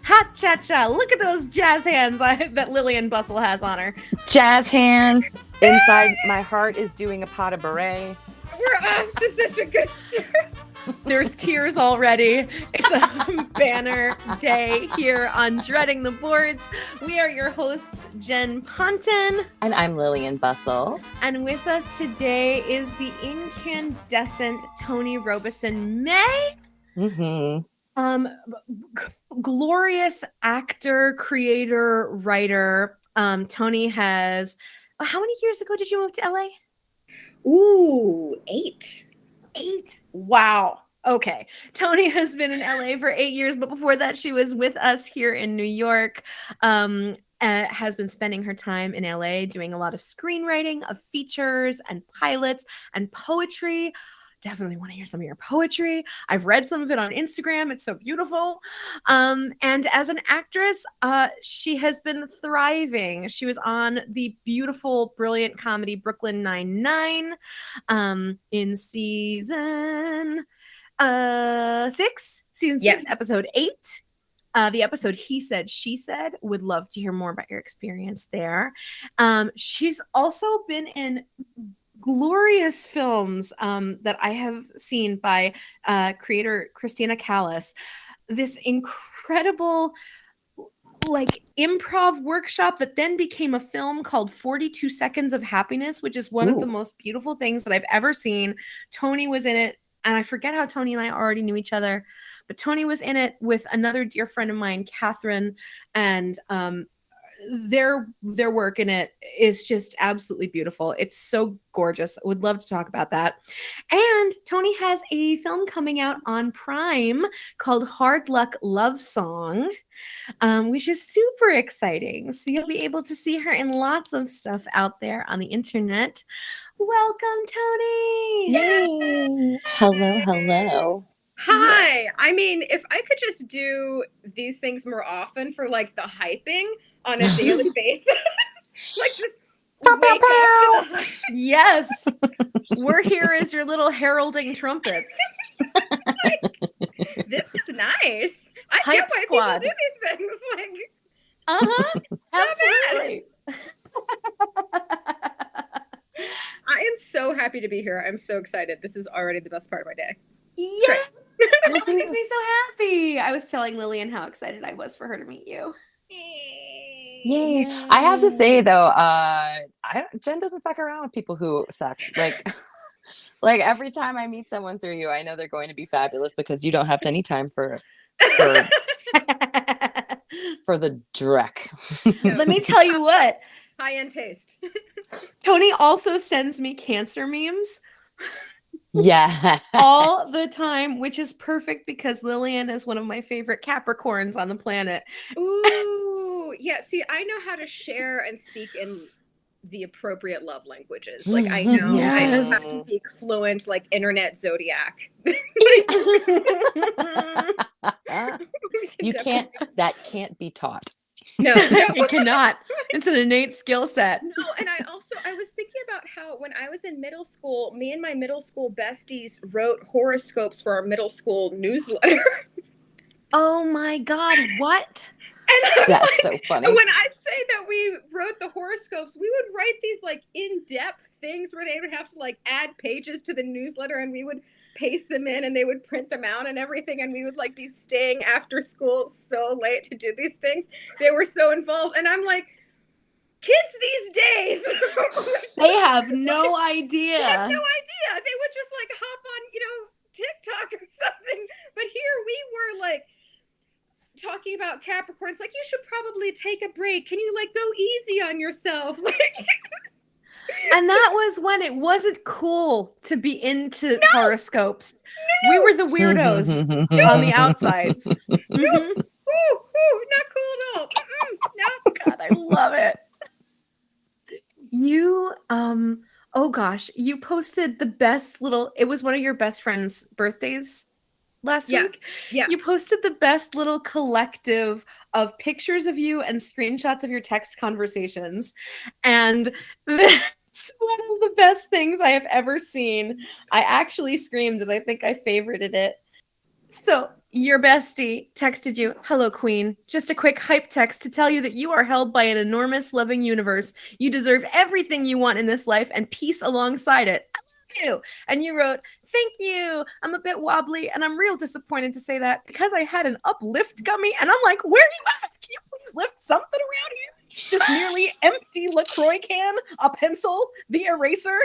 Hot cha-cha. Look at those jazz hands that Lillian Bustle has on her. Jazz hands. Inside my heart is doing a pot of beret. We're off to such a good start. There's tears already. It's a banner day here on Dreading the Boards. We are your hosts, Jen Ponton. And I'm Lillian Bustle. And with us today is the incandescent Toni Robison-May. Mm-hmm. Glorious actor, creator, writer. Toni has... How many years ago did you move to LA? Ooh, 8. 8? Wow. Okay. Toni has been in LA for 8 years, but before that, she was with us here in New York. Has been spending her time in LA doing a lot of screenwriting of features and pilots and poetry. Definitely want to hear some of your poetry. I've read some of it on Instagram. It's so beautiful. And as an actress, she has been thriving. She was on the beautiful, brilliant comedy Brooklyn Nine-Nine in season 6, episode 8. The episode He Said, She Said. Would love to hear more about your experience there. She's also been in glorious films that I have seen by creator Christina Callis. This incredible improv workshop that then became a film called 42 Seconds of Happiness, which is one of the most beautiful things that I've ever seen. Toni was in it, and I forget how Toni and I already knew each other, but Toni was in it with another dear friend of mine, Catherine, and their work in it is just absolutely beautiful. It's so gorgeous. I would love to talk about that. And Toni has a film coming out on Prime called Hard Luck Love Song, which is super exciting. So you'll be able to see her in lots of stuff out there on the internet. Welcome, Toni. Yay. Hello. Hi. I mean, if I could just do these things more often for the hyping on a daily basis, just wake up to the Yes. We're here as your little heralding trumpets. This is nice. I Hype can't wait squad. people do these things. Absolutely. I am so happy to be here. I'm so excited. This is already the best part of my day. Yeah. It makes me so happy. I was telling Lillian how excited I was for her to meet you. Yay. I have to say though, Jen doesn't fuck around with people who suck. Like every time I meet someone through you, I know they're going to be fabulous because you don't have any time for the dreck. Let me tell you what. High-end taste. Toni also sends me cancer memes. Yeah. All the time, which is perfect because Lillian is one of my favorite Capricorns on the planet. Ooh, yeah. See, I know how to share and speak in the appropriate love languages. I know how to speak fluent, internet zodiac. That can't be taught. No, it cannot. It's an innate skill set. No, and I was thinking about how when I was in middle school, me and my middle school besties wrote horoscopes for our middle school newsletter. Oh my God, what? And that's so funny. When I say that we wrote the horoscopes, we would write these in-depth things where they would have to add pages to the newsletter, and we would paste them in and they would print them out and everything, and we would be staying after school so late to do these things. They were so involved, and I'm like, kids these days, they have no idea. They have no idea. They would just hop on, TikTok or something. But here we were talking about Capricorns, you should probably take a break. Can you go easy on yourself? And that was when it wasn't cool to be into horoscopes. No. We were the weirdos on the outsides. No. Ooh, not cool at all. No. God, I love it. You, oh gosh, you posted the best it was one of your best friend's birthdays last week. Yeah. You posted the best little collective of pictures of you and screenshots of your text conversations. And it's one of the best things I have ever seen. I actually screamed and I think I favorited it. So your bestie texted you, "Hello, Queen. Just a quick hype text to tell you that you are held by an enormous loving universe. You deserve everything you want in this life and peace alongside it. I love you." And you wrote, "Thank you. I'm a bit wobbly and I'm real disappointed to say that because I had an uplift gummy." And I'm like, "Where are you at? Can you please lift something around here?" This nearly empty LaCroix can, a pencil, the eraser.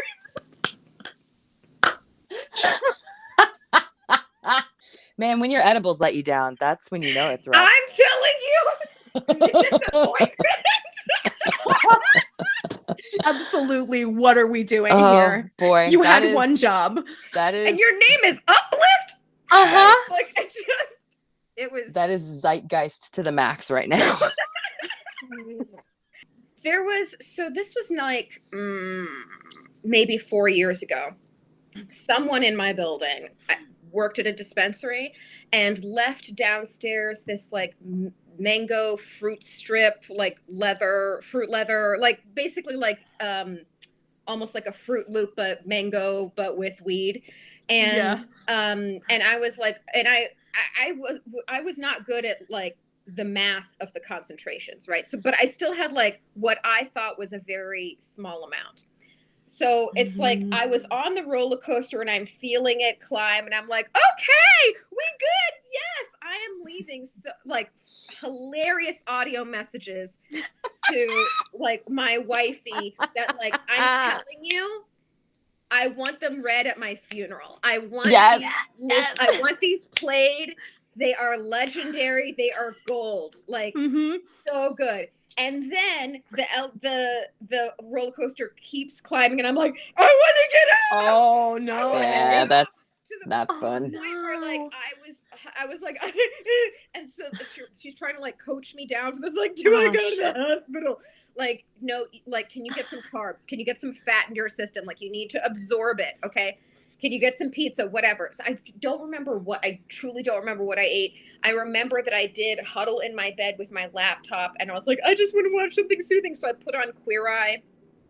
Man, when your edibles let you down, that's when you know it's rough. I'm telling you, disappointment. Absolutely. What are we doing Oh here? boy, You had one job. That is And your name is Uplift? Uh-huh. Like, it was. that is zeitgeist to the max right now. This was like maybe 4 years ago. Someone in my building worked at a dispensary and left downstairs this like mango fruit strip, like fruit leather, like basically like almost like a Fruit Loop but mango but with weed. And and I was like, and I was not good at like the math of the concentrations, right? So but I still had like what I thought was a very small amount. So it's like I was on the roller coaster and I'm feeling it climb and I'm like, okay, we good. Yes, I am leaving. So like hilarious audio messages to like my wifey that like, I'm telling you, I want them read at my funeral. I want I want these played. They are legendary. They are gold. Like so good. And then the roller coaster keeps climbing, and I'm like, I want to get out. Oh no! Yeah, that's not fun. Where, like I was like, and so she's trying to like coach me down for this. Like, do I go to the hospital? Like, no. Like, can you get some carbs? Can you get some fat in your system? Like, you need to absorb it. Okay. Can you get some pizza? Whatever. So I truly don't remember what I ate. I remember that I did huddle in my bed with my laptop and I was like, I just want to watch something soothing. So I put on Queer Eye.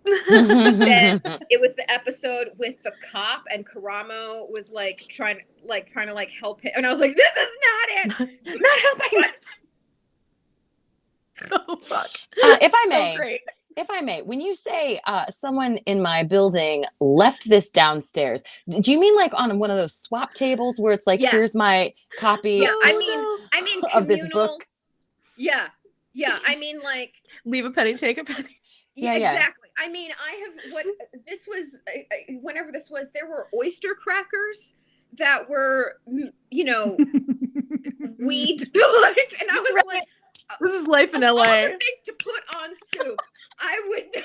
Then it was the episode with the cop and Karamo was like trying to help him. And I was like, this is not it. Not helping. Oh, fuck. If I may, when you say someone in my building left this downstairs, do you mean like on one of those swap tables where it's like, here's my copy? Yeah, I mean of this book. Yeah. I mean, like, leave a penny, take a penny. Yeah, exactly. I mean, whenever this was, there were oyster crackers that were, you know, weed. Like, and I was like, this is life in LA. All the things to put on soup. I would not.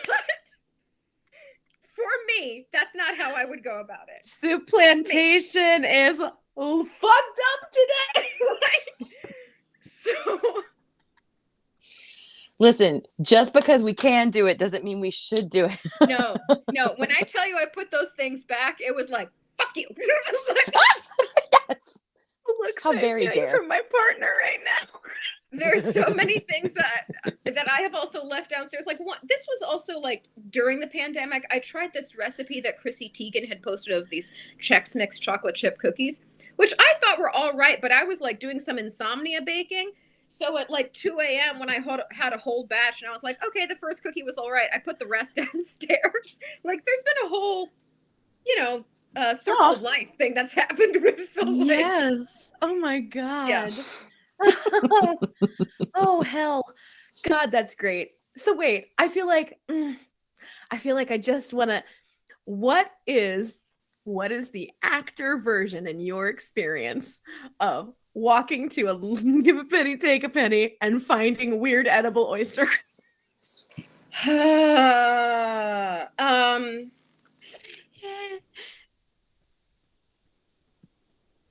For me, that's not how I would go about it. Soup Plantation is fucked up today. So. Listen, just because we can do it doesn't mean we should do it. No. When I tell you I put those things back, it was like, fuck you. Yes. How very dare from my partner right now. There's so many things that I have also left downstairs. Like this was also like during the pandemic. I tried this recipe that Chrissy Teigen had posted of these Chex Mix chocolate chip cookies, which I thought were all right, but I was like doing some insomnia baking. So at like 2 a.m. when I had a whole batch, and I was like, okay, the first cookie was all right. I put the rest downstairs. Like there's been a whole, circle of life thing that's happened with filming. Yes. Oh my God. Yeah. Oh hell. God, that's great. So wait, I feel like I just want to, what is the actor version in your experience of walking to a give a penny, take a penny and finding weird edible oyster?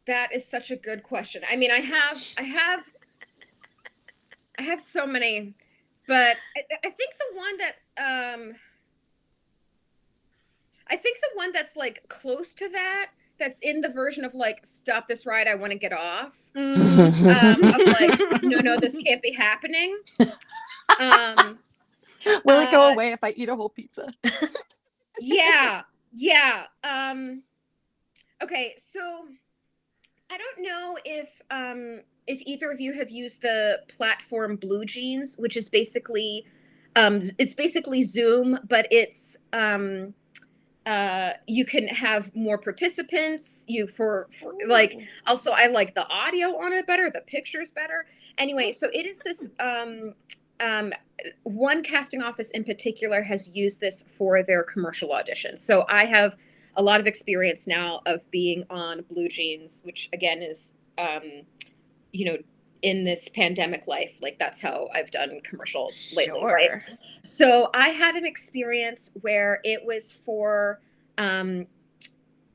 That is such a good question. I mean, I have so many, but I think the one that's like close to that's in the version of like, stop this ride, I want to get off. Of like, no, this can't be happening. Will it go away if I eat a whole pizza? Yeah. Okay, so I don't know if either of you have used the platform Blue Jeans, which is basically it's basically Zoom, but it's you can have more participants. For like, also I like the audio on it better, the pictures better. Anyway, so it is this um one casting office in particular has used this for their commercial auditions. So I have a lot of experience now of being on Blue Jeans, which again is you know, in this pandemic life, like that's how I've done commercials lately, right? Sure. So I had an experience where it was for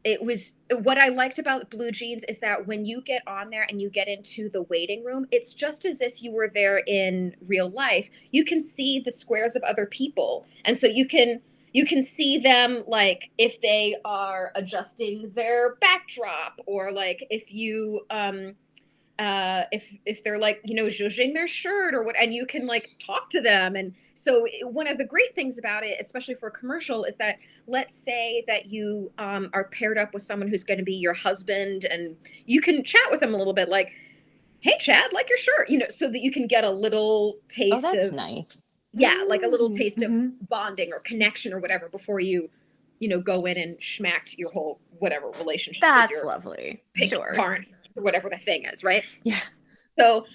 it was what I liked about Blue Jeans is that when you get on there and you get into the waiting room, it's just as if you were there in real life. You can see the squares of other people. And so you can see them, like if they are adjusting their backdrop, or like if you if they're like, you know, zhuzhing their shirt or what, and you can like talk to them. And so one of the great things about it, especially for a commercial, is that let's say that you are paired up with someone who's going to be your husband, and you can chat with them a little bit, like, hey Chad, like your shirt, you know, so that you can get a little Oh, taste that's of, nice. yeah, like a little taste of Mm-hmm. bonding or connection or whatever before you know, go in and smacked your whole whatever relationship is That's your lovely. pink Sure. car insurance or whatever the thing is, right? Yeah. So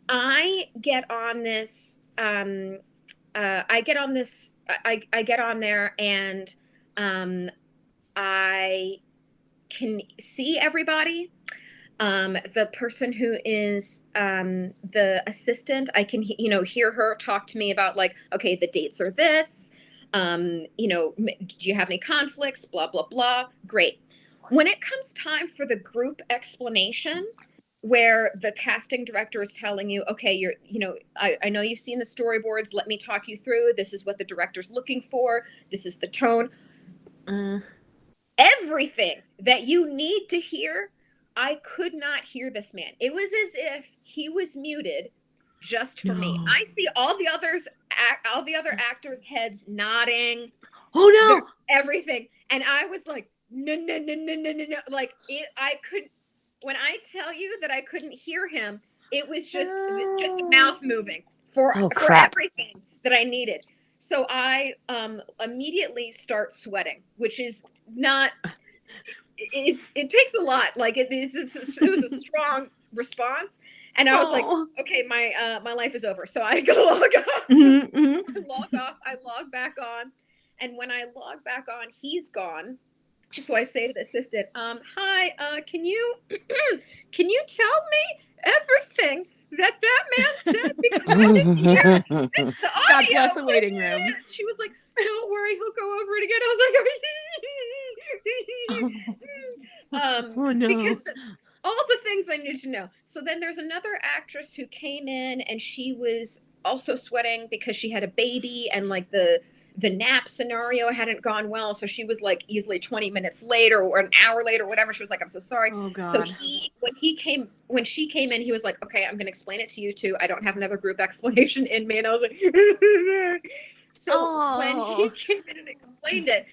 I get on this I get on this I get on there, and I can see everybody. The person who is the assistant, I can you know, hear her talk to me about like, okay, the dates are this, you know, do you have any conflicts, blah blah blah. Great. When it comes time for the group explanation, where the casting director is telling you, okay, you're, you know, I know you've seen the storyboards, let me talk you through, this is what the director's looking for, this is the tone, Uh, everything that you need to hear, I could not hear this man. It was as if he was muted just for me. no. I see all the all the other actors' heads nodding, Oh no. everything, and I was like, no, no, no, no, no, no, no. Like it, I could. When I tell you that I couldn't hear him, it was just mouth moving Oh for crap. everything that I needed. So I immediately start sweating, which is not. It takes a lot. Like it was a strong response, and I was like, Oh. okay, my life is over. So I go log off. Mm-hmm, mm-hmm. I log off. I log back on, and when I log back on, he's gone. So I say to the assistant, hi, can you can you tell me everything that man said, because I didn't hear it. The God audio bless the waiting wasn't room. there. She was like, don't worry, he'll go over it again. I was like, Oh no. because all the things I need to know. So then there's another actress who came in, and she was also sweating because she had a baby, and like the nap scenario hadn't gone well, so she was like easily 20 minutes later or an hour later, whatever. She was like, I'm so sorry. Oh So God. when she came in, he was like, okay, I'm gonna explain it to you too. I don't have another group explanation in me. And I was like, so when he Oh. came in and explained it,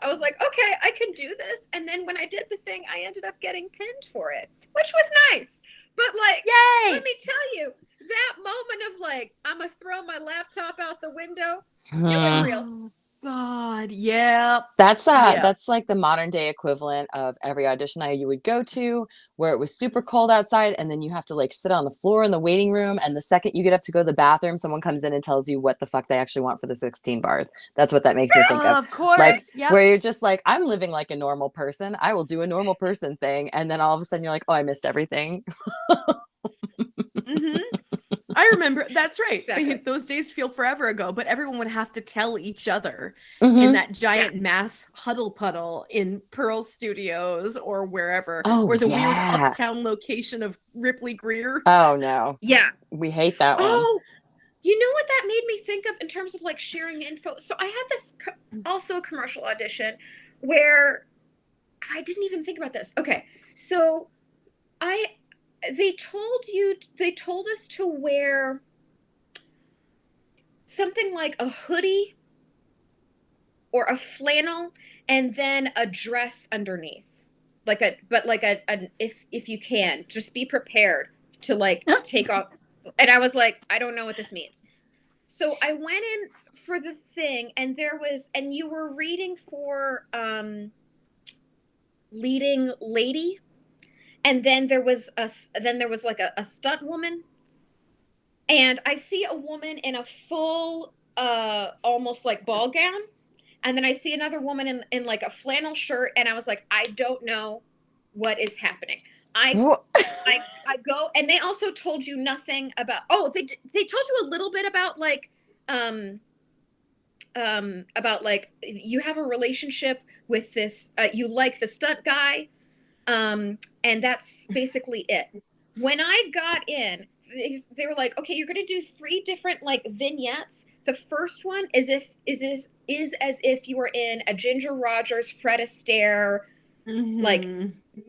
I was like, okay, I can do this. And then when I did the thing, I ended up getting pinned for it, which was nice. But like, Yay. let me tell you, that moment of like, I'm gonna throw my laptop out the window, it was real. Oh God. Yep. That's Yeah. that's like the modern day equivalent of every audition you would go to where it was super cold outside, and then you have to like sit on the floor in the waiting room, and the second you get up to go to the bathroom, someone comes in and tells you what the fuck they actually want for the 16 bars. That's what that makes me think of. Of course. Like Yep. where you're just like, I'm living like a normal person, I will do a normal person thing, and then all of a sudden you're like, oh, I missed everything. Mm-hmm. I remember. That's right. Exactly. Those days feel forever ago, but everyone would have to tell each other Mhm. in that giant mass huddle puddle in Pearl Studios or wherever, Oh, or the weird yeah. uptown location of Ripley Greer. Oh no, Yeah. we hate that one. Oh, you know what that made me think of in terms of like sharing info? So I had this also a commercial audition where I didn't even think about this. Okay. So they told us to wear something like a hoodie or a flannel and then a dress underneath. if you can, just be prepared to like take off. And I was like, I don't know what this means. So I went in for the thing, and you were reading for leading lady, and then there was like a stunt woman, and I see a woman in a full almost like ball gown, and then I see another woman in like a flannel shirt, and I was like, I don't know what is happening. I go, and they also told you nothing about. Oh, they told you a little bit about like you have a relationship with this. You like the stunt guy, and that's basically it. When I got in, they were like, okay, you're going to do 3 different like vignettes. The first one is as if you were in a Ginger Rogers, Fred Astaire like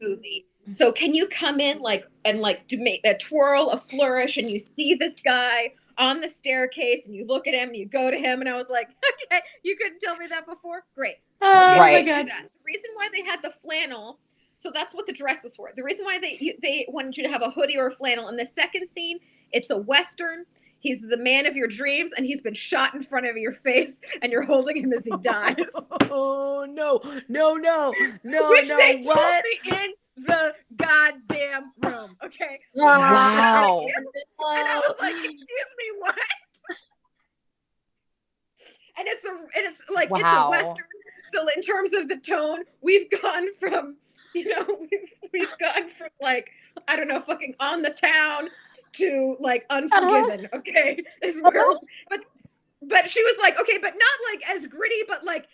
movie. So can you come in like and like do make a twirl, a flourish, and you see this guy on the staircase, and you look at him, and you go to him, and I was like, okay, you couldn't tell me that before. Great. Right. Do that. The reason why they had the flannel. So that's what the dress was for. The reason why they wanted you to have a hoodie or a flannel. In the second scene, it's a Western. He's the man of your dreams, and he's been shot in front of your face, and you're holding him as he dies. Oh, no. Which they told me in the goddamn room, okay? Wow. And I was like, excuse me, what? And it's like, it's a Western. So in terms of the tone, we've gone from, we've gone from like, I don't know, fucking On the Town to like Unforgiven, okay? But she was like, okay, but not like as gritty, but like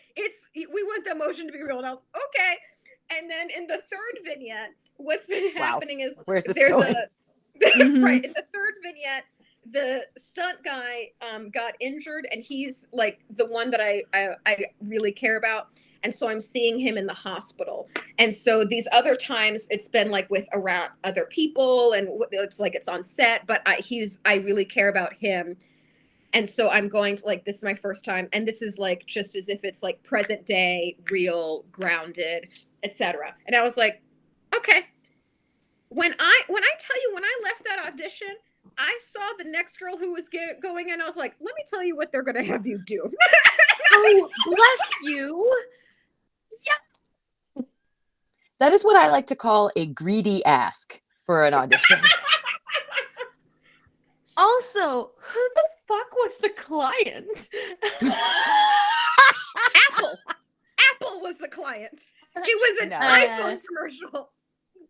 we want the emotion to be real. And I was okay. And then in the third vignette, what's been happening is where's this there's going? right in the third vignette, the stunt guy got injured, and he's like the one that I really care about. And so I'm seeing him in the hospital. And so these other times it's been like with around other people, and it's like it's on set, but I really care about him. And so I'm going to like, this is my first time, and this is like just as if it's like present day, real, grounded, etc. And I was like, okay. When I tell you, when I left that audition, I saw the next girl who was going in. I was like, let me tell you what they're going to have you do. Oh, bless you. Yeah. That is what I like to call a greedy ask for an audition. Also, who the fuck was the client? Apple was the client. It was an iPhone commercial.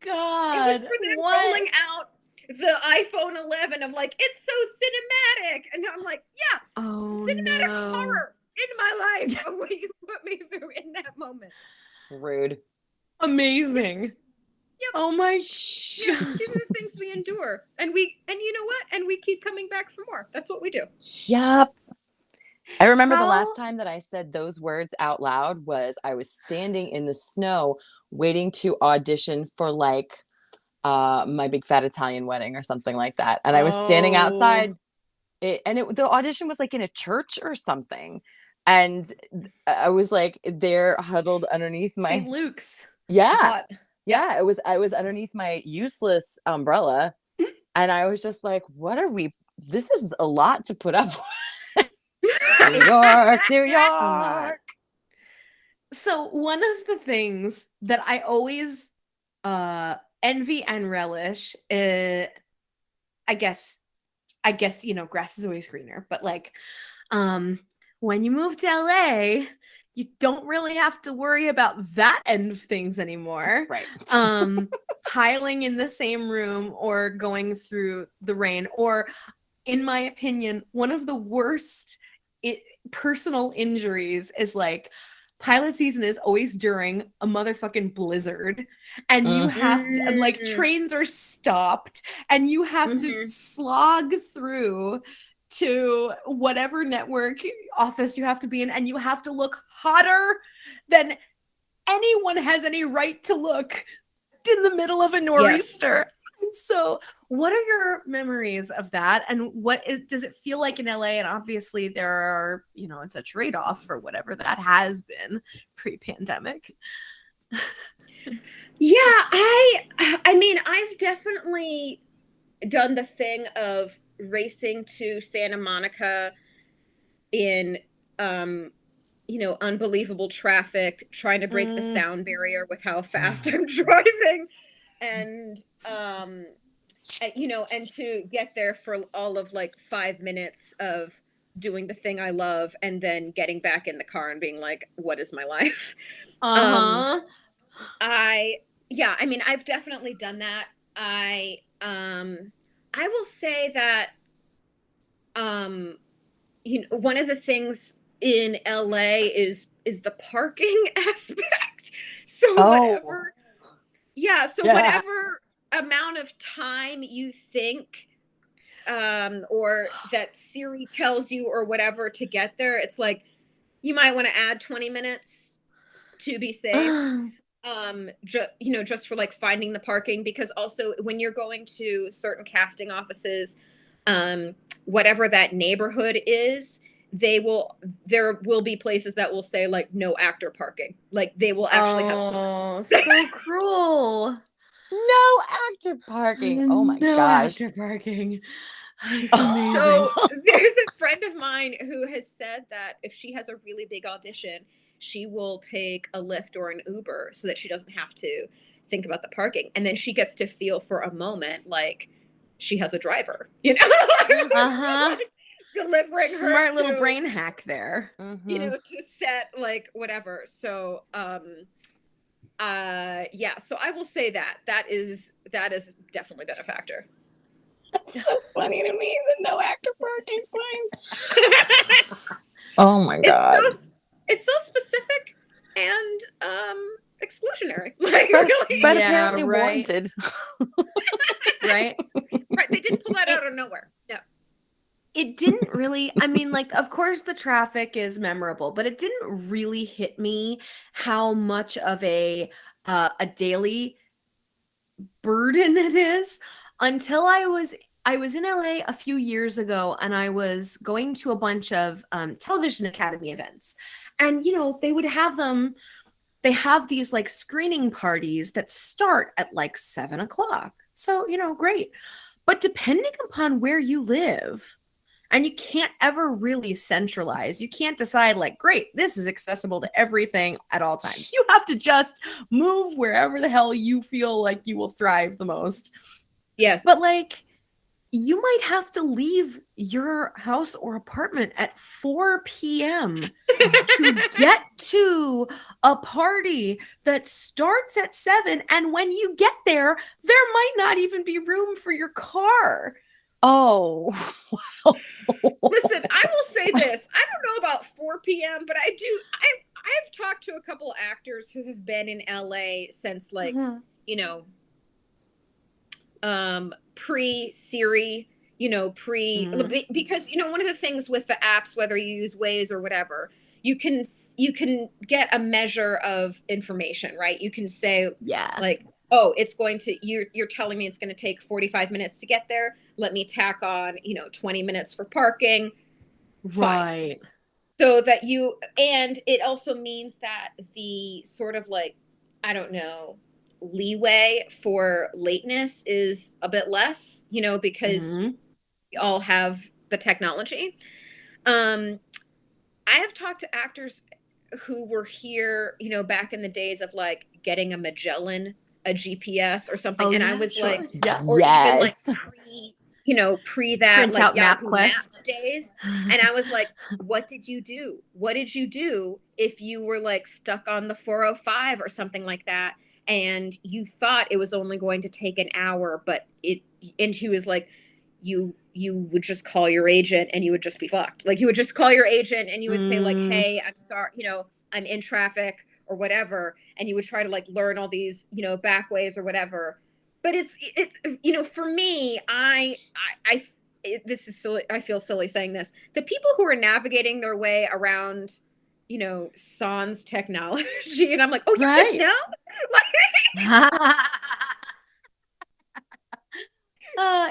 God. It was for them rolling out the iPhone 11 of like, it's so cinematic. And I'm like, yeah, cinematic horror in my life of what you put me through in that moment. Rude. Amazing. Yep. Oh my. Yeah, these are the things we endure. And you know what? And we keep coming back for more. That's what we do. Yep. I remember the last time that I said those words out loud was I was standing in the snow waiting to audition for like My Big Fat Italian Wedding or something like that. And I was standing outside the audition was like in a church or something. And I was like there huddled underneath my St. Luke's. Yeah. Yeah. I was underneath my useless umbrella. And I was just like, this is a lot to put up with. New York. So one of the things that I always envy and relish, I guess, grass is always greener, but like, when you move to LA, you don't really have to worry about that end of things anymore. Right. Piling in the same room or going through the rain, or in my opinion, one of the worst personal injuries is like pilot season is always during a motherfucking blizzard, and you have to, and like trains are stopped, and you have to slog through to whatever network office you have to be in, and you have to look hotter than anyone has any right to look in the middle of a nor'easter. Yes. So what are your memories of that, and does it feel like in LA? And obviously there are, it's a trade-off for whatever that has been pre-pandemic. Yeah, I mean, I've definitely done the thing of racing to Santa Monica in unbelievable traffic, trying to break the sound barrier with how fast I'm driving, and and to get there for all of like 5 minutes of doing the thing I love and then getting back in the car and being like, what is my life? Uh-huh. I mean, I've definitely done that. I will say that one of the things in LA is the parking aspect. So Oh, yeah. whatever amount of time you think or that Siri tells you or whatever to get there, it's like you might want to add 20 minutes to be safe. Just for like finding the parking, because also when you're going to certain casting offices, whatever that neighborhood is, there will be places that will say like no actor parking. Like they will actually have signs. So cruel. No active parking. Oh my No gosh. actor parking. It's amazing. So there's a friend of mine who has said that if she has a really big audition, she will take a Lyft or an Uber so that she doesn't have to think about the parking. And then she gets to feel for a moment like she has a driver, Uh-huh. like delivering her Smart little brain hack there. To set like whatever. So so I will say that is definitely been a factor. It's so funny to me, the no actor parking sign. Oh my god. It's so specific and exclusionary. Like But really. apparently warranted. Right? Right. They didn't pull that out of nowhere. No. It didn't really, I mean, like, of course the traffic is memorable, but it didn't really hit me how much of a daily burden it is until I was in LA a few years ago, and I was going to a bunch of television academy events, and they have these like screening parties that start at like 7 o'clock. So great, but depending upon where you live, and you can't ever really centralize. You can't decide like, great, this is accessible to everything at all times. You have to just move wherever the hell you feel like you will thrive the most. Yeah. But like, you might have to leave your house or apartment at 4 p.m. to get to a party that starts at 7. And when you get there, there might not even be room for your car. Oh, wow. Listen, I will say this. I don't know about 4 p.m., but I've talked to a couple actors who have been in LA since like, pre-Siri, because one of the things with the apps, whether you use Waze or whatever, you can get a measure of information, right? You can say like, oh, it's going to, you're telling me it's going to take 45 minutes to get there. Let me tack on, 20 minutes for parking. Right. Fine. So that and it also means that the sort of like, I don't know, leeway for lateness is a bit less, because we all have the technology. I have talked to actors who were here, back in the days of like getting a Magellan, a GPS or something. And I was like, or even like pre that, print like out Yahoo MapQuest days. And I was like, what did you do? What did you do if you were like stuck on the 405 or something like that? And you thought it was only going to take an hour, and he was like, you would just call your agent and you would just be fucked. Like you would just call your agent and you would say like, hey, I'm sorry, I'm in traffic or whatever. And you would try to like learn all these, back ways or whatever. But it's for me, this is silly. I feel silly saying this. The people who are navigating their way around, sans technology, and I'm like, oh, you just know?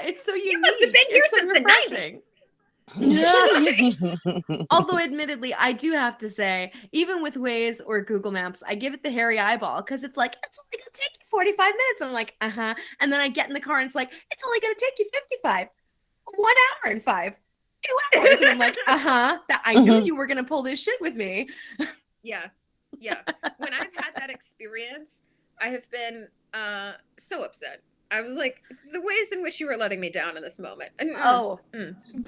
It's so unique. You must have been here since the 90s. Although admittedly, I do have to say, even with Waze or Google Maps, I give it the hairy eyeball because it's like, it's only gonna take you 45 minutes. I'm like, uh-huh. And then I get in the car and it's like, it's only gonna take you 55. 1 hour and 5. 2 hours. And I'm like, uh-huh. That I knew you were gonna pull this shit with me. Yeah. Yeah. When I've had that experience, I have been so upset. I was like, the ways in which you were letting me down in this moment. And,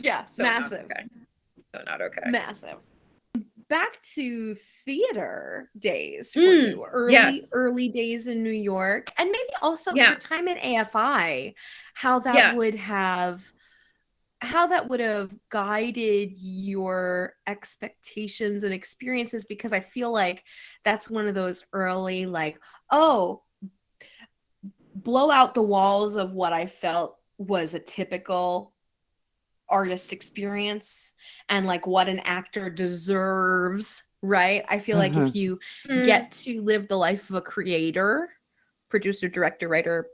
yeah, so massive. Not okay. So not okay. Massive. Back to theater days for you, early days in New York, and maybe also your time at AFI, how that would have guided your expectations and experiences, because I feel like that's one of those early, like, oh, blow out the walls of what I felt was a typical artist experience and like what an actor deserves, right? I feel like if you get to live the life of a creator, producer, director, writer,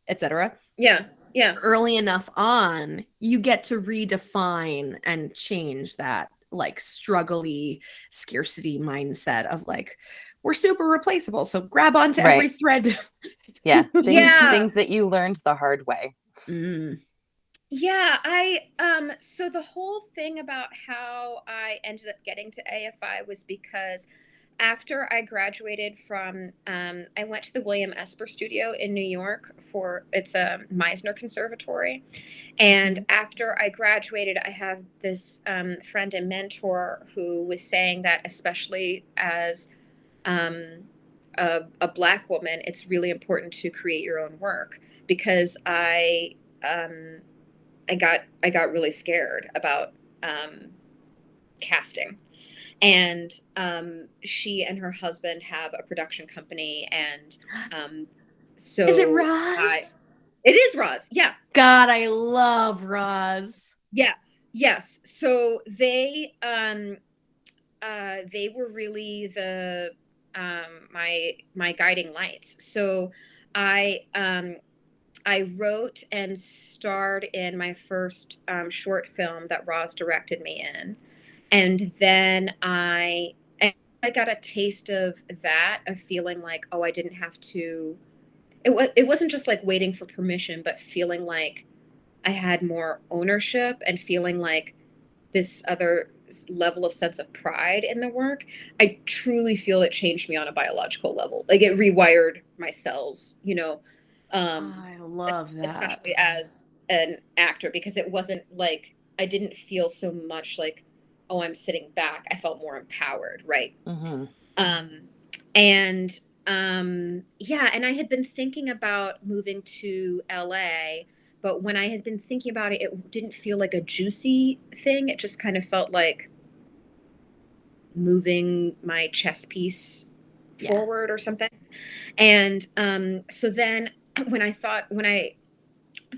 etc. Yeah. Early enough on, you get to redefine and change that like struggly scarcity mindset of like, we're super replaceable, so grab onto every thread. Things that you learned the hard way. Yeah, so the whole thing about how I ended up getting to AFI was because after I graduated from, I went to the William Esper Studio in New York it's a Meisner Conservatory. And after I graduated, I have this friend and mentor who was saying that, especially as a Black woman, it's really important to create your own work, because I got really scared about casting. And she and her husband have a production company, and so is it Roz? It is Roz. Yeah. God, I love Roz. Yes. So they were really the my guiding lights. So I wrote and starred in my first short film that Roz directed me in. And then I got a taste of that, of feeling like, oh, I didn't have to, it wasn't just like waiting for permission, but feeling like I had more ownership and feeling like this other level of sense of pride in the work. I truly feel it changed me on a biological level. Like it rewired my cells, I love that. Especially as an actor, because it wasn't like, I didn't feel so much like, oh, I'm sitting back. I felt more empowered, right? And I had been thinking about moving to LA, but when I had been thinking about it, it didn't feel like a juicy thing. It just kind of felt like moving my chess piece forward or something. And so then when I thought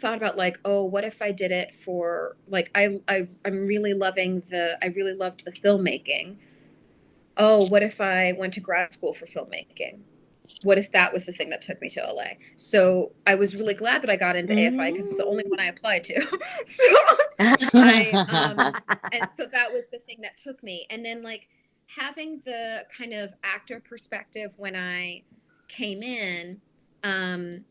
about like, oh, what if I did it for like, I'm really loving I really loved the filmmaking. Oh, what if I went to grad school for filmmaking? What if that was the thing that took me to LA? So I was really glad that I got into AFI, because it's the only one I applied to. And so that was the thing that took me. And then like having the kind of actor perspective when I came in, and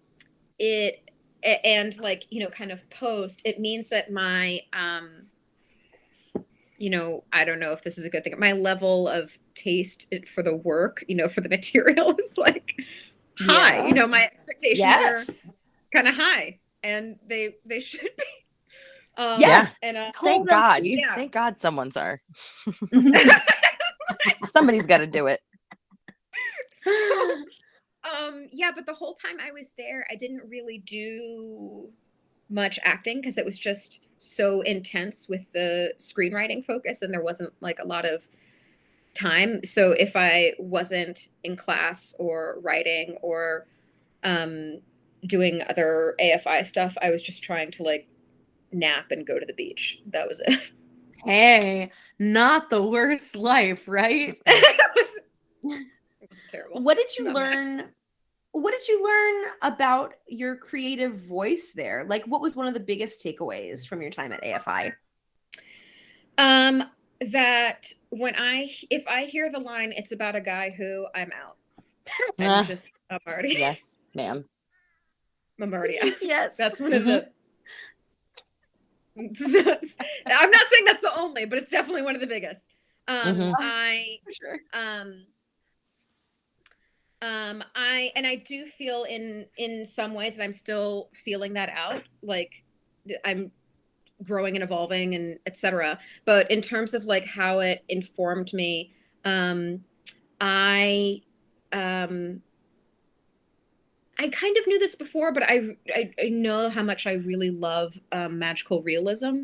like, kind of post, it means that my, I don't know if this is a good thing, my level of taste for the work, for the material is like high. My expectations are kind of high, and they should be. And thank God. Thank God someone's are. Somebody's got to do it. But the whole time I was there, I didn't really do much acting, because it was just so intense with the screenwriting focus, and there wasn't like a lot of time. So if I wasn't in class or writing or doing other AFI stuff, I was just trying to like nap and go to the beach. That was it. Hey, not the worst life, right? It was terrible. What did you learn? What did you learn about your creative voice there? Like, what was one of the biggest takeaways from your time at AFI? That if I hear the line, it's about a guy who, I'm out. I'm already. Yes, ma'am. I'm already out. Yes. That's one of the. I'm not saying that's the only, but it's definitely one of the biggest. For sure. I do feel in some ways that I'm still feeling that out. Like I'm growing and evolving and etc. But in terms of like how it informed me, I kind of knew this before, but I know how much I really love magical realism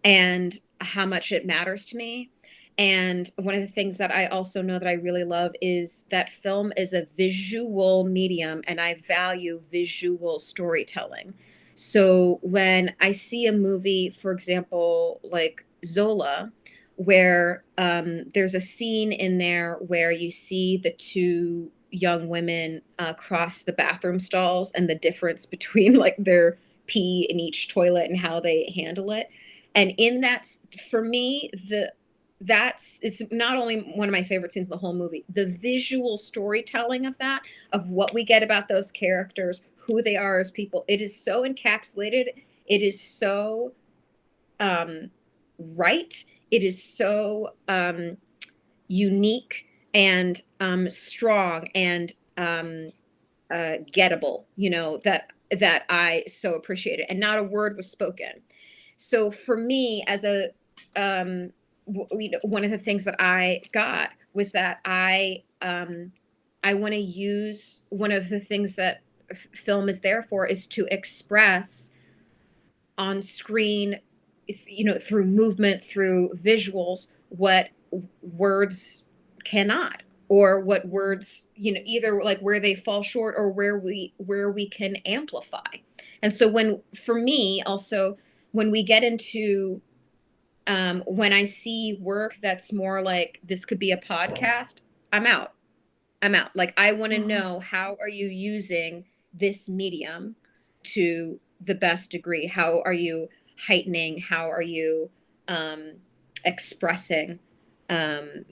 and how much it matters to me. And one of the things that I also know that I really love is that film is a visual medium, and I value visual storytelling. So when I see a movie, for example, like Zola, where there's a scene in there where you see the two young women cross the bathroom stalls and the difference between like their pee in each toilet and how they handle it. And in that, for me, it's not only one of my favorite scenes in the whole movie, the visual storytelling of that, of what we get about those characters, who they are as people, it is so encapsulated. It is so right. It is so unique and strong and gettable, that I so appreciated, and not a word was spoken. So for me, as a one of the things that I got was that I want to use, one of the things that film is there for is to express on screen, through movement, through visuals, what words cannot, or what words, either like where they fall short or where we can amplify. And so for me also, when we get into when I see work that's more like this could be a podcast, I'm out. Like, I want to know, how are you using this medium to the best degree? How are you heightening? How are you expressing? And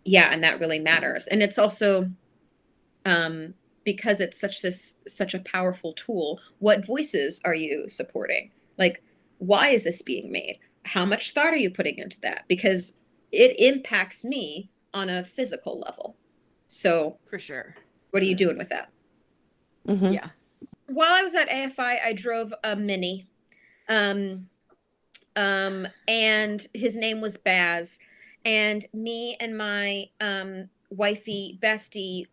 that really matters. And it's also because it's such a powerful tool. What voices are you supporting? Like, why is this being made? How much thought are you putting into that? Because it impacts me on a physical level. So For sure. what are you doing with that? Yeah. While I was at AFI, I drove a Mini. And his name was Baz. And me and my wifey bestie,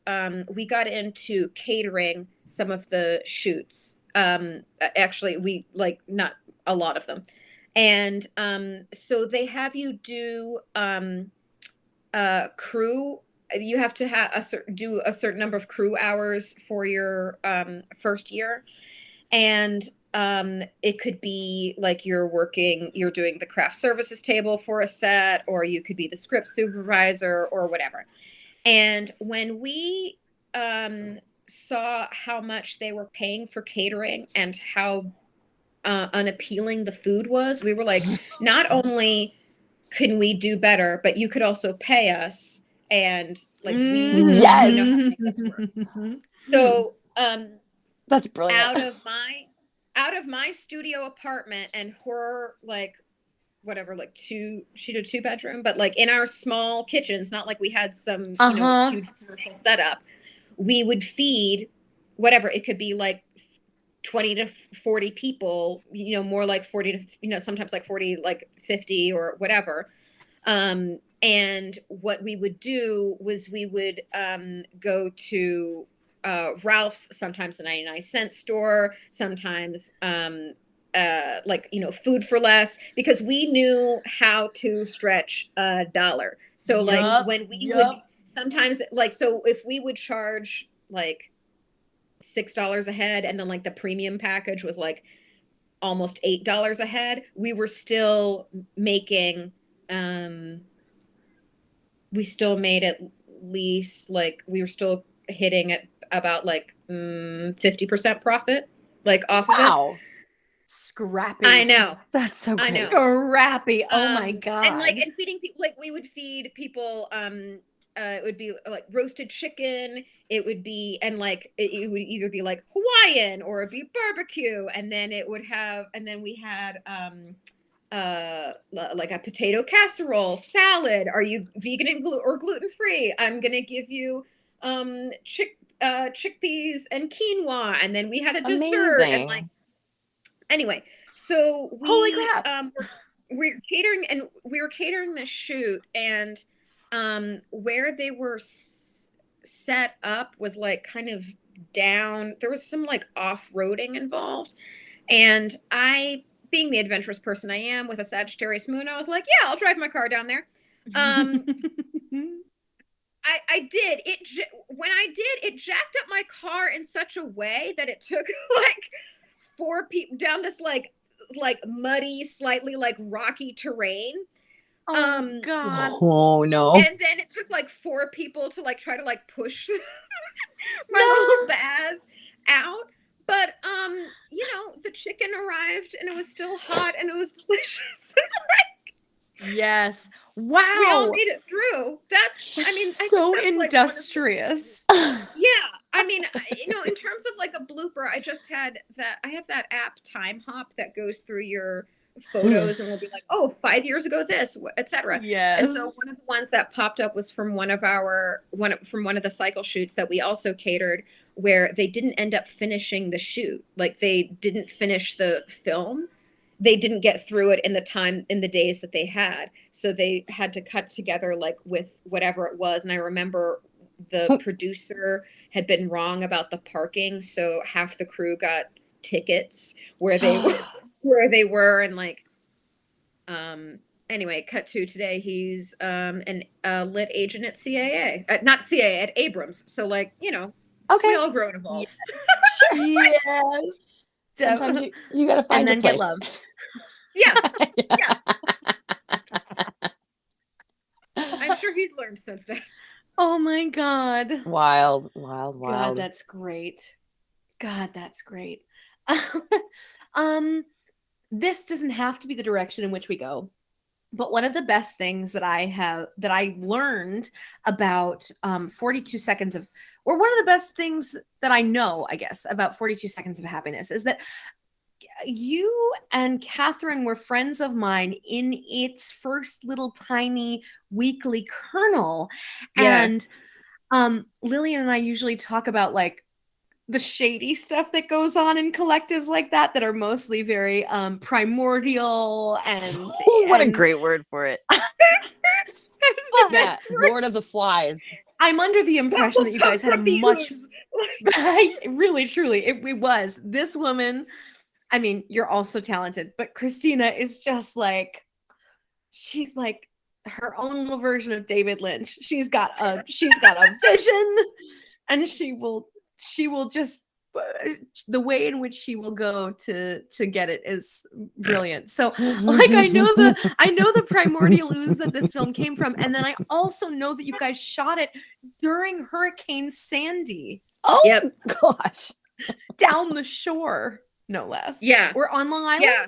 we got into catering some of the shoots. Actually, we not a lot of them. And so they have you do crew. You have to do a certain number of crew hours for your first year. And it could be like you're doing the craft services table for a set, or you could be the script supervisor or whatever. And when we saw how much they were paying for catering and how unappealing the food was, we were like, not only can we do better, but you could also pay us, and like we know how to make this work. So that's brilliant. out of my studio apartment and her she did 2-bedroom, but like in our small kitchens, not like we had some huge commercial setup, we would feed whatever, it could be like 20 to 40 people, more like 40 to, sometimes like 40, like 50 or whatever. And what we would do was we would go to Ralph's, sometimes the 99-cent store, sometimes food for less, because we knew how to stretch a dollar. So when we would sometimes, so if we would charge like $6 a head, and then like the premium package was like almost $8 a head, we were still making we still made at least we were still hitting at about 50% profit off of it. Scrappy. I know. That's so I great. know. Scrappy. Oh my God. And feeding people, like we would feed people it would be like roasted chicken, it would be, and like it would either be like Hawaiian or it'd be barbecue, and then we had like a potato casserole, salad. Are you vegan and or gluten free? I'm gonna give you chickpeas and quinoa, and then we had a dessert. Amazing. And like, anyway, so Holy crap. we were catering this shoot, and where they were set up was like kind of down. There was some like off-roading involved, and I, being the adventurous person I am with a Sagittarius moon, I was like, yeah, I'll drive my car down there. I did it. When I did, it jacked up my car in such a way that it took like 4 people down this like muddy, slightly like rocky terrain. Oh God. Oh no. And then it took like 4 people to like try to like push my little Baz out. But you know, the chicken arrived and it was still hot and it was delicious. Yes. Wow. We all made it through. That's, I mean, so I think that's industrious. like yeah. I mean, you know, in terms of like a blooper, I just had that. I have that app Time Hop that goes through your photos and will be like, oh, 5 years ago, this, etc. Yes. And so one of the ones that popped up was from one of the cycle shoots that we also catered, where they didn't end up finishing the shoot. Like they didn't finish the film. They didn't get through it in the days that they had. So they had to cut together like with whatever it was. And I remember the producer had been wrong about the parking. So half the crew got tickets where they were. And like, anyway, cut to today. He's an lit agent at CIA, not CIA, at Abrams. So like, you know, Okay. we all grow and evolve. Yes. Sometimes you gotta find and then the place. get love. Yeah. Yeah. I'm sure he's learned since then. Oh my God. Wild. God, that's great. God, that's great. This doesn't have to be the direction in which we go, but one of the best things that I learned about 42 seconds of, or one of the best things that I know, I guess, about 42 seconds of happiness is that you and Catherine were friends of mine in its first little tiny weekly kernel. Yeah. And Lillian and I usually talk about like the shady stuff that goes on in collectives like that are mostly very primordial and what a great word for it. That's the best word. Lord of the Flies. I'm under the impression that you guys had a much really truly it was. This woman, I mean, you're also talented, but Christina is just like, she's like her own little version of David Lynch. She's got a vision, and she will just, the way in which she will go to get it is brilliant. So like I know the primordial ooze that this film came from, and then I also know that you guys shot it during Hurricane Sandy. Oh yep. Gosh. Down the shore, no less. Yeah. We're on Long Island? Yeah.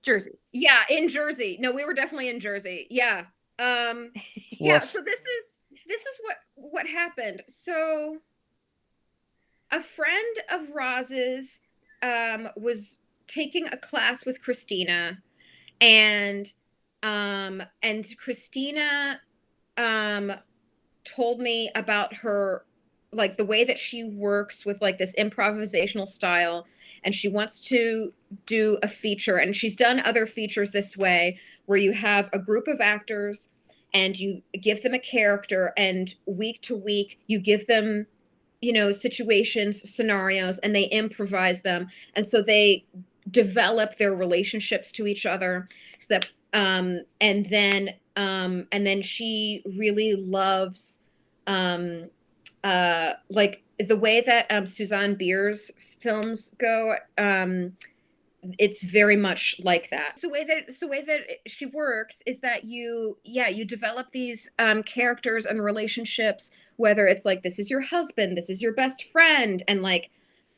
Jersey. Yeah, in Jersey. No, we were definitely in Jersey. Yeah. Yeah, so this is what happened. So a friend of Roz's was taking a class with Christina, and Christina told me about her, like the way that she works with like this improvisational style, and she wants to do a feature, and she's done other features this way where you have a group of actors and you give them a character, and week to week you give them, you know, situations, scenarios, and they improvise them, and so they develop their relationships to each other. So that and then she really loves like the way that Suzanne Bier's films go. It's very much like that. So the way that she works is that you develop these characters and relationships, whether it's like, this is your husband, this is your best friend, and like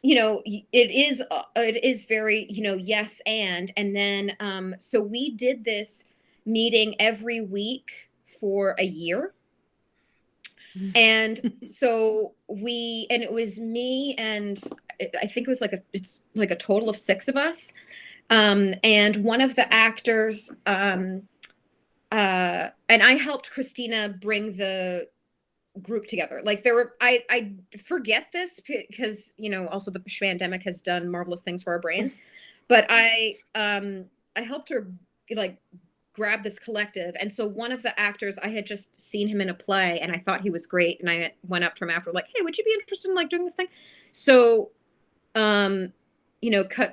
it is very, yes. And then, so we did this meeting every week for a year. And so and it was me, and I think it was it's like a total of 6 of us. And one of the actors, and I helped Christina bring the group together. Like I forget this because, also the pandemic has done marvelous things for our brains, but I helped her like grab this collective. And so one of the actors, I had just seen him in a play and I thought he was great. And I went up to him after, like, hey, would you be interested in like doing this thing? So, cut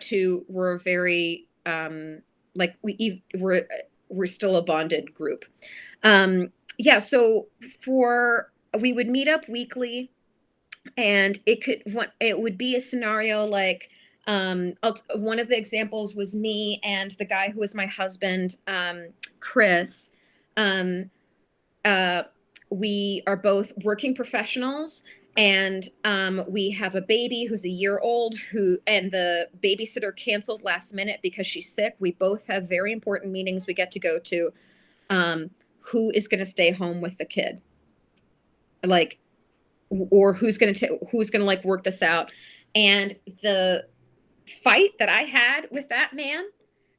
to, we're very, like we're still a bonded group. So we would meet up weekly, and it would be a scenario like, one of the examples was me and the guy who was my husband, Chris. We are both working professionals, and we have a baby who's a year old, and the babysitter canceled last minute because she's sick. We both have very important meetings we get to go to. Who is going to stay home with the kid? Like, or who's going to like work this out? And the fight that I had with that man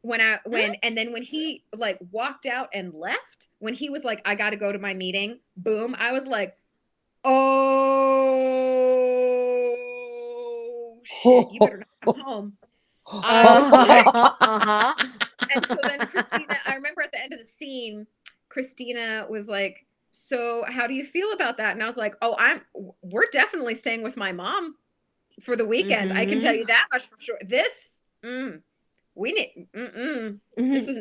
and then when he like walked out and left, when he was like, I got to go to my meeting, boom, I was like, oh shit, you better not come home. And so then Christina, I remember at the end of the scene, Christina was like, so how do you feel about that? And I was like, we're definitely staying with my mom for the weekend. I can tell you that much for sure. This, we need, this was,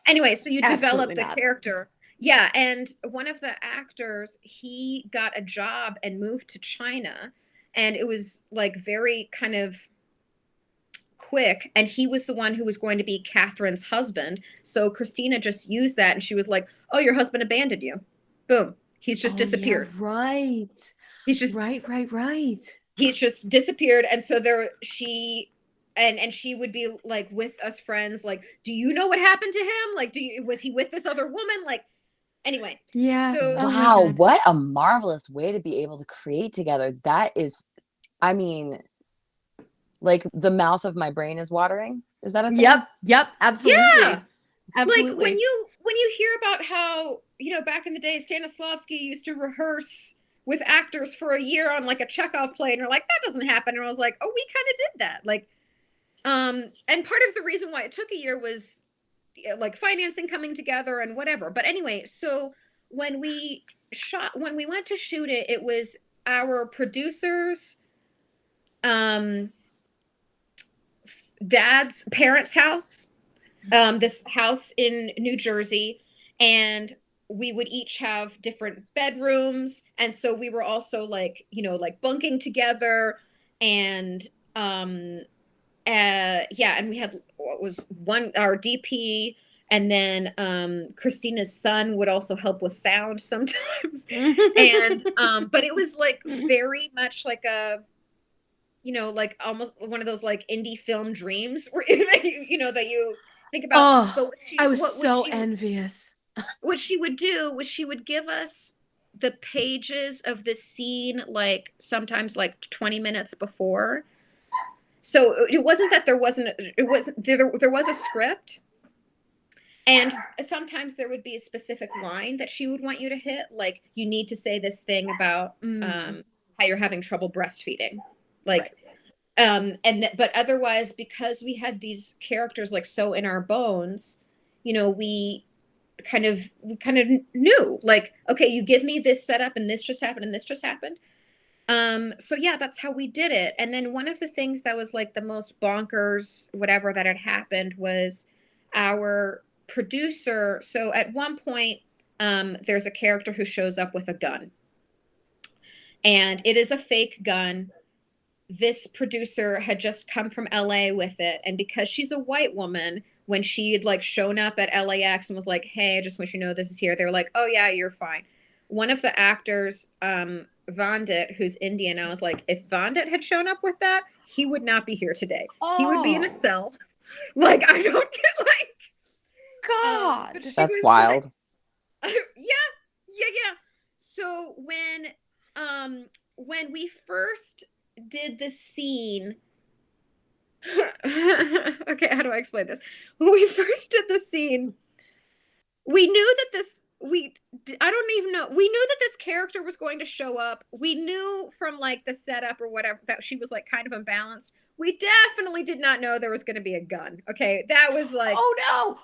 anyway, so you develop the character. Yeah. And one of the actors, he got a job and moved to China, and it was like very kind of quick. And he was the one who was going to be Catherine's husband. So Christina just used that, and she was like, oh, your husband abandoned you. Boom. He's just disappeared. Yeah, right. He's just right. He's just disappeared. And so she would be like with us friends, like, do you know what happened to him? Like, was he with this other woman? Like, anyway. Yeah. So, wow, what a marvelous way to be able to create together. That is, I mean, like the mouth of my brain is watering. Is that a thing? Yep, absolutely. Yeah. Absolutely. Like when you hear about how, back in the day, Stanislavski used to rehearse with actors for a year on like a Chekhov play, and you're like, that doesn't happen. And I was like, oh, we kind of did that. Like, and part of the reason why it took a year was like financing coming together and whatever. But anyway, so when we went to shoot it, it was our producers, dad's parents' house, this house in New Jersey, and we would each have different bedrooms. And so we were also like, like bunking together, and and we had our DP, and then Christina's son would also help with sound sometimes. And but it was like very much like a, like almost one of those like indie film dreams where that you think about. Oh, I was so envious. What she would do was she would give us the pages of the scene, like sometimes like 20 minutes before. So it wasn't that there was a script, and sometimes there would be a specific line that she would want you to hit, like, you need to say this thing about how you're having trouble breastfeeding, like, right. But otherwise, because we had these characters like so in our bones, we kind of knew, like, okay, you give me this setup and this just happened and this just happened. So yeah, that's how we did it. And then one of the things that was like the most bonkers, whatever, that had happened was our producer. So at one point, there's a character who shows up with a gun, and it is a fake gun. This producer had just come from LA with it. And because she's a white woman, when she had like shown up at LAX and was like, hey, I just want you to know this is here, they were like, oh yeah, you're fine. One of the actors, Vandit, who's Indian, I was like, if Vandit had shown up with that, he would not be here today. Oh. He would be in a cell. Like, I don't get, like, God. That's wild. Like, yeah. So when we first did the scene, okay, how do I explain this? When we first did the scene, we knew that I don't even know. We knew that this character was going to show up. We knew from like the setup or whatever that she was like kind of unbalanced. We definitely did not know there was going to be a gun. Okay. That was like, oh no,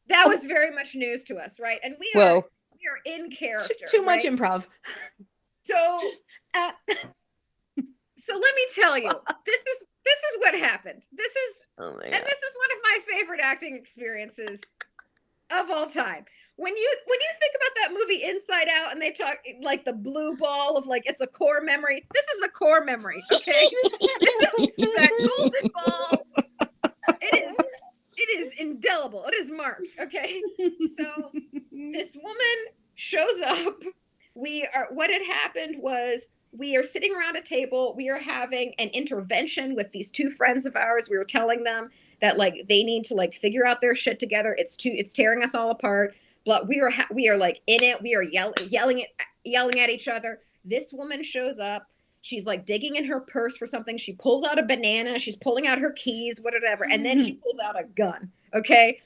that was very much news to us. Right. And we are in character. Too much right? improv. So, so let me tell you, this is what happened. This is one of my favorite acting experiences of all time. When you think about that movie Inside Out and they talk like the blue ball of like it's a core memory, this is a core memory, okay? This is that golden ball. It is indelible. It is marked, okay? So this woman shows up. What had happened was we are sitting around a table. We are having an intervention with these two friends of ours. We were telling them that like they need to like figure out their shit together. It's tearing us all apart. But we are like in it. We are yelling at each other. This woman shows up. She's like digging in her purse for something. She pulls out a banana. She's pulling out her keys, whatever. And then she pulls out a gun. Okay.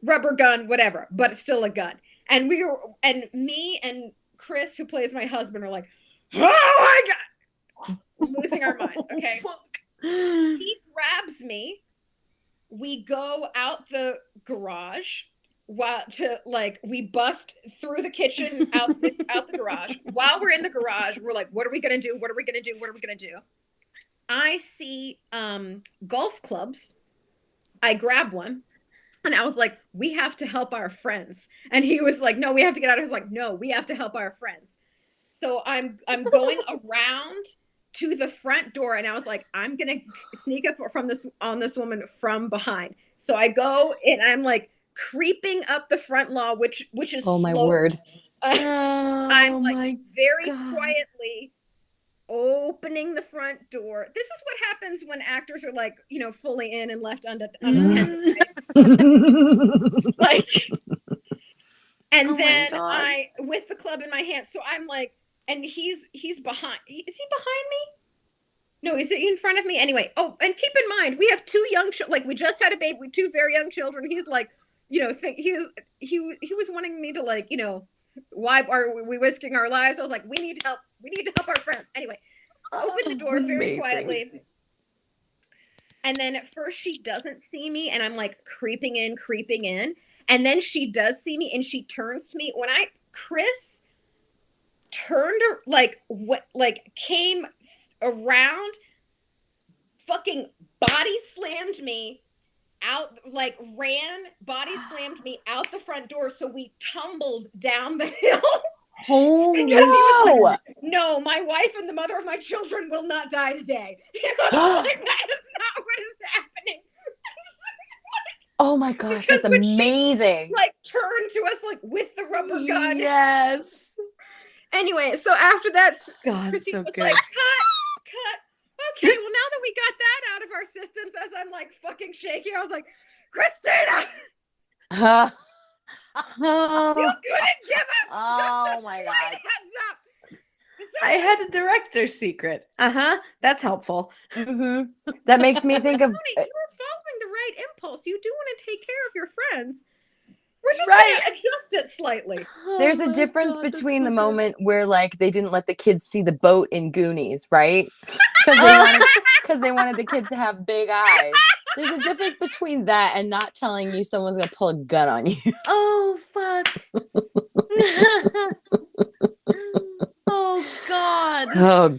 Rubber gun, whatever, but it's still a gun. And me and Chris, who plays my husband, are like, oh my God, we're losing our minds. Okay. He grabs me. We go out the garage we bust through the kitchen out the garage. While we're in the garage, we're like, what are we going to do? What are we going to do? What are we going to do? I see golf clubs. I grab one and I was like, we have to help our friends. And he was like, no, we have to get out. I was like, no, we have to help our friends. So I'm going around to the front door and I was like, I'm going to sneak up on this woman from behind. So I go and I'm like creeping up the front lawn, which is my slow. word. I'm like very quietly opening the front door. This is what happens when actors are like, fully in and left unattended. Like, and then I with the club in my hand. So I'm like, and he's behind. Is he behind me? No, he's in front of me. Anyway. Oh, and keep in mind, we have two young, like we just had a baby with two very young children. He's like, he was wanting me to like, why are we risking our lives? I was like, we need to help. We need to help our friends. Anyway, open the door very quietly. And then at first she doesn't see me and I'm like creeping in. And then she does see me and she turns to me. When Chris turned came around, fucking body slammed me out, like body slammed me out the front door. So we tumbled down the hill. Oh no! Like, no, my wife and the mother of my children will not die today. Like, that is not what is happening. Oh my gosh, that's amazing! She, like turned to us like with the rubber gun. Yes. Anyway, so after that, God, Christine so was good. like, cut. Okay, well now that we got that out of our systems, as I'm like fucking shaking, I was like, Christina. You couldn't give us just my a God. slight heads up. So, I had a director's secret. That's helpful. That makes me think of. Toni, you were following the right impulse. You do want to take care of your friends. We're just Right. going to adjust it slightly. There's a difference between the moment where like they didn't let the kids see the boat in Goonies, right? Because they wanted the kids to have big eyes. There's a difference between that and not telling you someone's gonna pull a gun on you. Oh fuck. Oh God. Oh,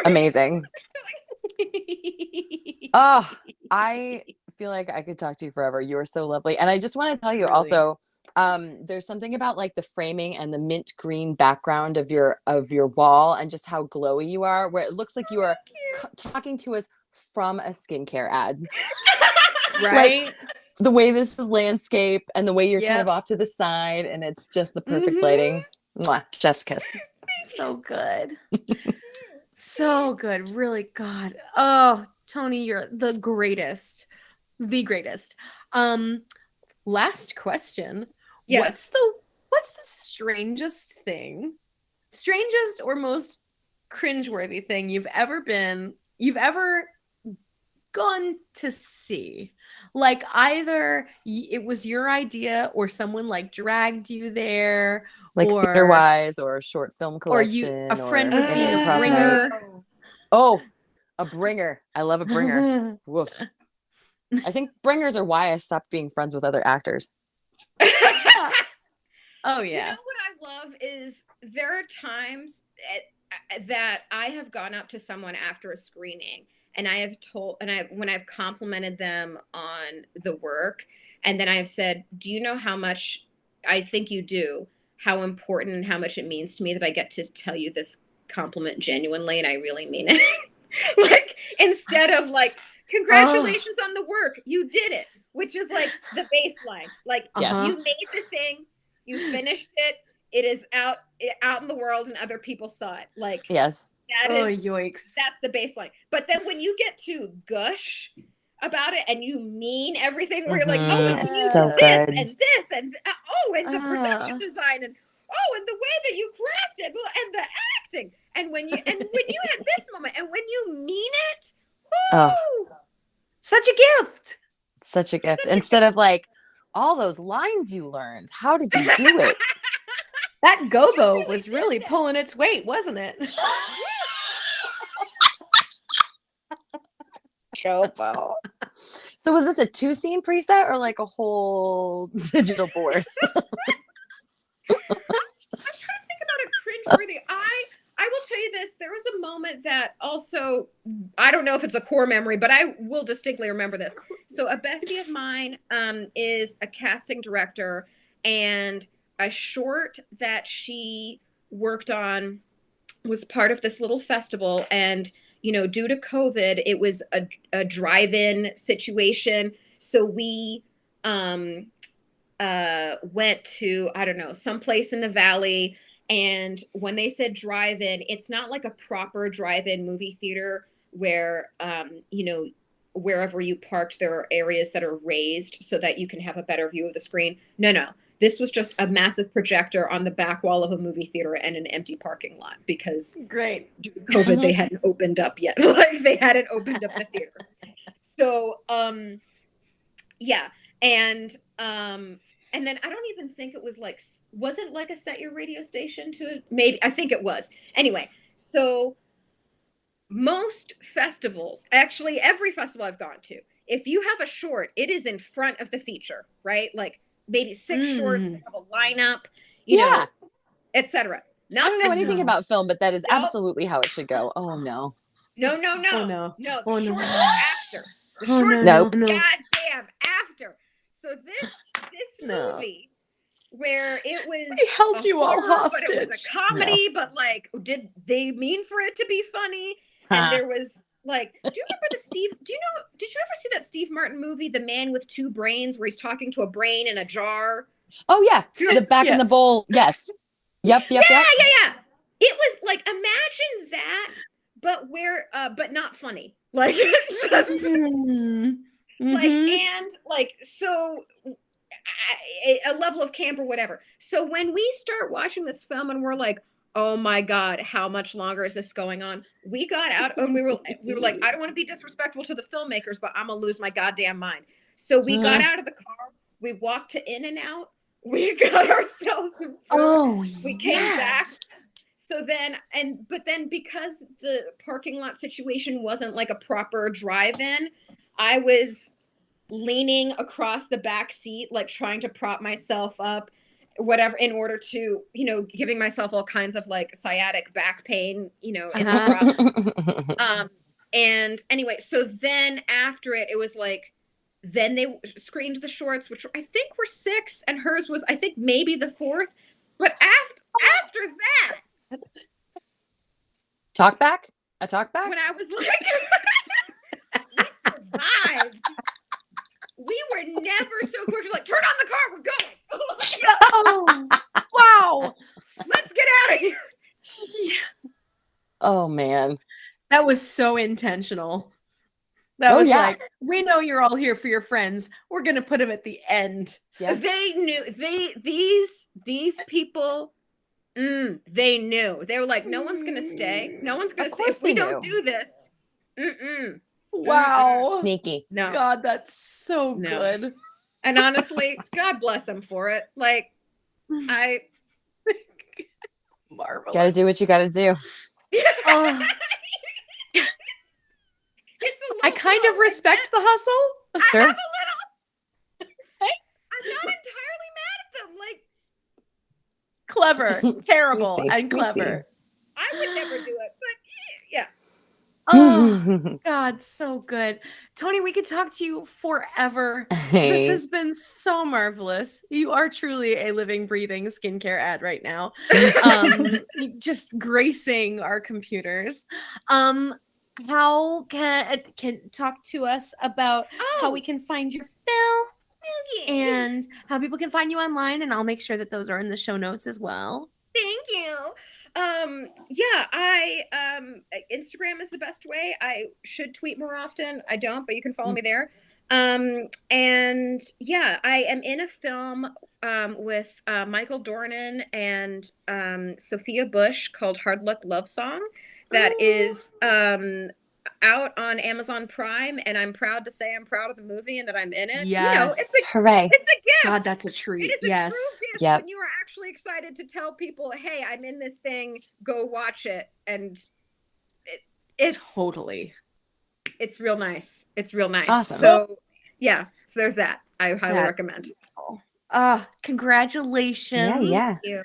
amazing. Oh, I feel like I could talk to you forever. You are so lovely. And I just want to tell you also, there's something about like the framing and the mint green background of your wall and just how glowy you are, where it looks like you are talking to us from a skincare ad. Right? Like, the way this is landscape and the way you're kind of off to the side and it's just the perfect lighting. Mwah, chef's kiss. So good. So good. Really, God. Oh, Toni, you're the greatest. The greatest. Last question. What's Yes. the strangest or most cringeworthy thing you've ever gone to see? Like either it was your idea or someone like dragged you there, Like theater or wise or short film a collection friend or was an being a improv night. bringer. Oh, a bringer. I love a bringer. Woof. I think bringers are why I stopped being friends with other actors. Oh You yeah. know what I love is there are times that I have gone up to someone after a screening and when I've complimented them on the work, and then I've said, "Do you know how much I think you do? How important and how much it means to me that I get to tell you this compliment genuinely and I really mean it." Like instead of like, "Congratulations on the work, you did it," which is like the baseline. Like Yes. you made the thing, you finished it. It is out in the world, and other people saw it. Like Yes. Yoicks. that's the baseline. But then when you get to gush about it and you mean everything, where you're like, "Oh, and It's you so did good. this and oh, and the production design, and oh, and the way that you crafted and the acting, and when you had this moment, and when you mean it, Oh, whoo, Such a gift. such a gift. Instead of like all those lines you learned. How did you do it? That gobo really was did really that. pulling its weight, wasn't it? Gobo. So was this a 2-scene preset or like a whole digital board? I'm trying to think about a cringeworthy. I will tell you this. There was a moment that also, I don't know if it's a core memory, but I will distinctly remember this. So a bestie of mine is a casting director, and a short that she worked on was part of this little festival. And, due to COVID, it was a drive-in situation. So we went to, I don't know, someplace in the valley. And when they said drive-in, it's not like a proper drive-in movie theater where, wherever you parked, there are areas that are raised so that you can have a better view of the screen. No. This was just a massive projector on the back wall of a movie theater and an empty parking lot because Great. due to COVID, they hadn't opened up yet. Like they hadn't opened up the theater. So, yeah. And then I don't even think it was it like a set your radio station to it? Maybe, I think it was. Anyway, so most festivals, actually every festival I've gone to, if you have a short, it is in front of the feature, right? Like maybe 6 shorts, they have a lineup, Yeah. etc. I don't know anything No. about film, but that is No. absolutely how it should go. Oh no. No. Oh, no. No, the Oh, no. shorts are after. The Oh, shorts no, are Nope. no. goddamn after. So this No. movie where it was They held a you all horror, but it was hostage. a comedy, but like, did they mean for it to be funny? And there was like, do you remember did you ever see that Steve Martin movie, The Man with Two Brains, where he's talking to a brain in a jar? Oh yeah. The back in the Yes. bowl. Yes. Yep. Yeah. It was like, imagine that, but not funny. Like, just like, and like, so a level of camp or whatever. So when we start watching this film and we're like, oh my God, how much longer is this going on? We got out and we were like, I don't want to be disrespectful to the filmmakers, but I'm gonna lose my goddamn mind. So we got out of the car, we walked to In-N-Out, we got ourselves some food, we came back. So then, but then because the parking lot situation wasn't like a proper drive-in, I was leaning across the back seat, like trying to prop myself up, whatever, in order to, giving myself all kinds of like sciatic back pain, in the process. And anyway, so then after it was like, then they screened the shorts, which I think were 6, and hers was, I think, maybe the 4th. But after that, A talk back? when I was like, we survived. We were never so close. We're like, turn on the car, we're going. Wow. Let's get out of here. Oh man. That was so intentional. That Oh, was yeah. like, we know you're all here for your friends. We're gonna put them at the end. Yeah. They knew these people. They knew. They were like, no one's gonna stay. No one's gonna Of stay course if we they don't knew. do this. Wow. Sneaky. No. God, that's so No. good. And honestly, God bless them for it. Like, I Marvelous. Gotta do what you gotta do. Oh, it's a I kind of respect the hustle. Sure. I'm not entirely mad at them. Like, Clever, terrible, We see, and we clever. I would never do it, but yeah. Oh, God, so good. Toni, we could talk to you forever. Hey. This has been so marvelous. You are truly a living, breathing skincare ad right now. Just gracing our computers. How can talk to us about how we can find your film and how people can find you online, and I'll make sure that those are in the show notes as well. Thank you. Yeah, I Instagram is the best way. I should tweet more often. I don't, but you can follow me there. And yeah, I am in a film with Michael Dornan and Sophia Bush called Hard Luck Love Song that is out on Amazon Prime, and I'm proud to say I'm proud of the movie and that I'm in it. Yes. You know, Hooray. it's a gift. God, that's a treat. It is a Yes. true gift Yep. when you are actually excited to tell people, hey, I'm in this thing, go watch it. And it's Totally. it's real nice. It's real nice. Awesome. So yeah, so there's that. I highly That's recommend. Congratulations. Yeah. Thank you.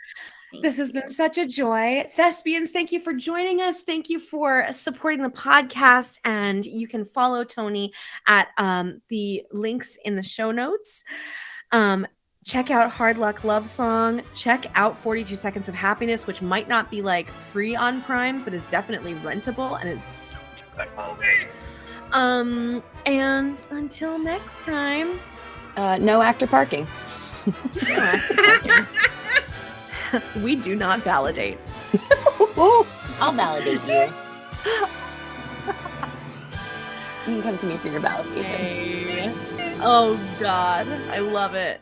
This has been such a joy. Thespians, thank you for joining us. Thank you for supporting the podcast. And you can follow Toni at the links in the show notes. Check out Hard Luck Love Song. Check out 42 Seconds of Happiness, which might not be like free on Prime, but is definitely rentable. And it's such a good movie. And until next time. No actor parking. We do not validate. Ooh, I'll validate you. You can come to me for your validation. Hey. Oh, God. I love it.